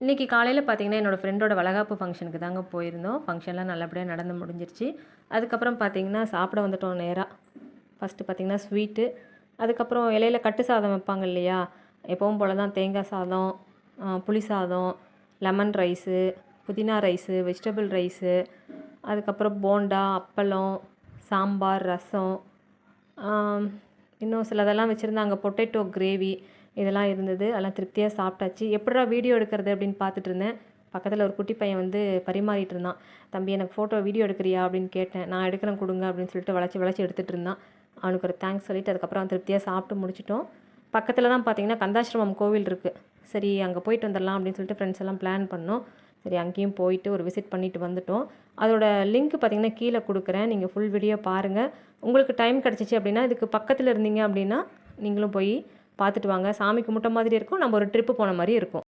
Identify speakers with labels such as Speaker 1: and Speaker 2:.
Speaker 1: இன்றைக்கி காலையில் பார்த்தீங்கன்னா, என்னோடய ஃப்ரெண்டோட வளகாப்பு ஃபங்க்ஷனுக்கு தாங்க போயிருந்தோம். ஃபங்க்ஷன்லாம் நல்லபடியாக நடந்து முடிஞ்சிருச்சு. அதுக்கப்புறம் பார்த்தீங்கன்னா, சாப்பிட வந்துட்டோம் நேரா. ஃபஸ்ட்டு பார்த்தீங்கன்னா ஸ்வீட்டு, அதுக்கப்புறம் இலையில கட்டு சாதம் வைப்பாங்க இல்லையா? எப்பவும் போல தான் தேங்காய் சாதம், புளி சாதம், லெமன் ரைஸு, புதினா ரைஸு, வெஜிடபிள் ரைஸு, அதுக்கப்புறம் போண்டா, அப்பளம், சாம்பார், ரசம், இன்னும் சிலதெல்லாம் வச்சுருந்தாங்க. பொட்டேட்டோ கிரேவி இதெல்லாம் இருந்தது. அதெல்லாம் திருப்தியாக சாப்பிட்டாச்சு. எப்பிட்றா வீடியோ எடுக்கிறது அப்படின்னு பார்த்துட்டு இருந்தேன். பக்கத்தில் ஒரு குட்டி பையன் வந்து பரிமாறிட்டு இருந்தான். தம்பி எனக்கு ஃபோட்டோ வீடியோ எடுக்கிறியா அப்படின்னு கேட்டேன். நான் எடுக்கிறேன் கொடுங்க அப்படின்னு சொல்லிட்டு வளைச்சி எடுத்துகிட்டு இருந்தான். அவனுக்கு ஒரு தேங்க்ஸ் சொல்லிவிட்டு அதுக்கப்புறம் திருப்தியாக சாப்பிட்டு முடிச்சிட்டோம். பக்கத்தில் தான் பார்த்தீங்கன்னா கந்தாசிரமம் கோவில் இருக்குது. சரி அங்கே போயிட்டு வந்துடலாம் அப்படின்னு சொல்லிட்டு ஃப்ரெண்ட்ஸ் எல்லாம் பிளான் பண்ணோம். சரி அங்கேயும் போயிட்டு ஒரு விசிட் பண்ணிவிட்டு வந்துட்டோம். அதோட லிங்க் பார்த்தீங்கன்னா கீழே கொடுக்குறேன். நீங்கள் ஃபுல் வீடியோ பாருங்கள். உங்களுக்கு டைம் கிடச்சிச்சு அப்படின்னா இதுக்கு பக்கத்தில் இருந்தீங்க அப்படின்னா நீங்களும் போய் பார்த்துட்டு வாங்க. சாமி கும்பிட்ட மாதிரி இருக்கும். நம்ம ஒரு ட்ரிப்பு போன மாதிரி இருக்கும்.